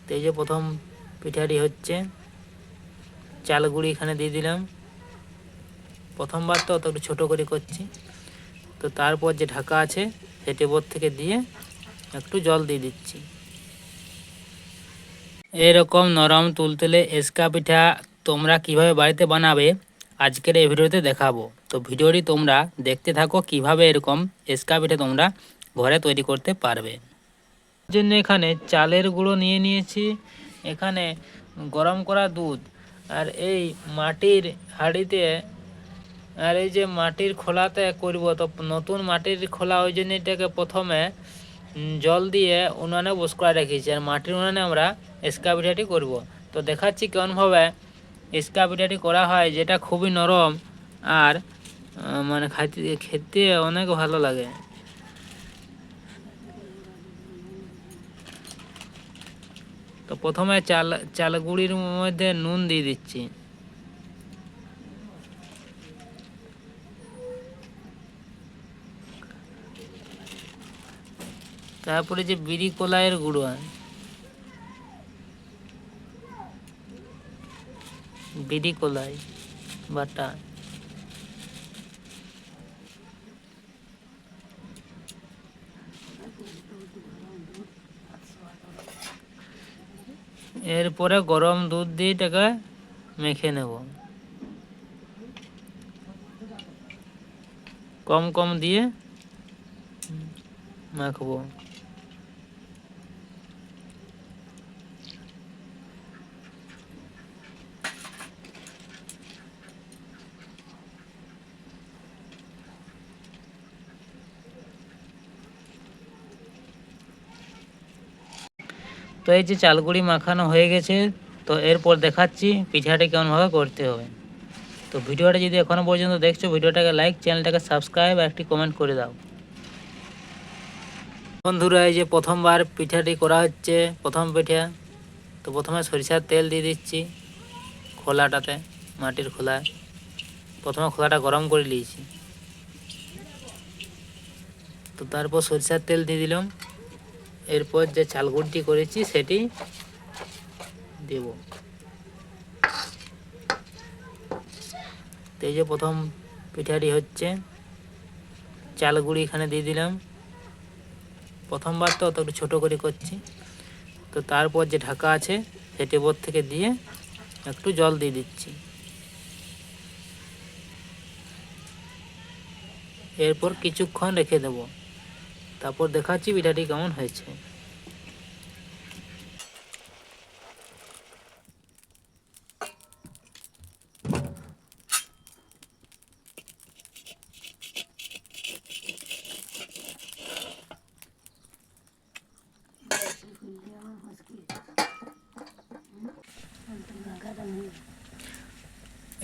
তো এই যে প্রথম পিঠাটি হচ্ছে, চাল গুঁড়ি এখানে দিয়ে দিলাম। প্রথমবার তো একটু ছোটো করে করছি। তো তারপর যে ঢাকা আছে সেটি ওপর থেকে দিয়ে একটু জল দিয়ে দিচ্ছি। এরকম নরম তুলতুলে এসকা পিঠা তোমরা কিভাবে বাড়িতে বানাবে আজকের এই ভিডিওতে দেখাবো। তো ভিডিওটি তোমরা দেখতে থাকো কিভাবে এরকম এসকা পিঠা তোমরা ঘরে তৈরি করতে পারবে। জন্য এখানে চালের গুঁড়ো নিয়ে নিয়েছি, এখানে গরম করা দুধ, আর এই মাটির হাঁড়িতে, আর এই যে মাটির খোলাতে করব। তো নতুন মাটির খোলা, ওই জন্য এটাকে প্রথমে জল দিয়ে উনানে বস করে রেখেছি, আর মাটির উনানে আমরা এসকা পিঠাটি করব। তো দেখাচ্ছি কেমনভাবে এসকা পিঠাটি করা হয়, যেটা খুবই নরম আর মানে খেতে অনেক ভালো লাগে। তো প্রথমে চাল গুঁড়ির মধ্যে নুন দিয়ে দিচ্ছি, তারপরে যে বিড়ি কলাইয়ের গুঁড়ো, বিড়ি কলাই বাটা, এরপরে গরম দুধ দিয়ে এটাকে মেখে নেব, কম কম দিয়ে মাখবো। তো এই যে চালগুড়ি মাখানো হয়ে গেছে, তো এরপর দেখাচ্ছি পিঠাটি কেমনভাবে করতে হবে। তো ভিডিওটা যদি এখনও পর্যন্ত দেখছো, ভিডিওটাকে লাইক, চ্যানেলটাকে সাবস্ক্রাইব আর একটি কমেন্ট করে দাও। বন্ধুরা, এই যে প্রথমবার পিঠাটি করা হচ্ছে, প্রথম পিঠা। তো প্রথমে সরিষার তেল দিয়ে দিচ্ছি খোলাটাতে, মাটির খোলা। প্রথমে খোলাটা গরম করে নিয়েছি, তো তারপর সরিষার তেল দিয়ে দিলাম। এরপর যে চালগুড়টি করেছি সেটি দেব। তো এই যে প্রথম পিঠাটি হচ্ছে, চাল গুঁড়ি এখানে দিয়ে দিলাম। প্রথমবার তো একটু ছোটো করে করছি। তো তারপর যে ঢাকা আছে সেটি ওপর থেকে দিয়ে একটু জল দিয়ে দিচ্ছি। এরপর কিছুক্ষণ রেখে দেব, তারপর দেখাচ্ছি পিঠাটি কেমন হয়েছে।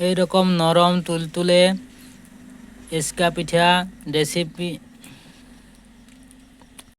এইরকম নরম তুলতুলে এসকা পিঠা রেসিপি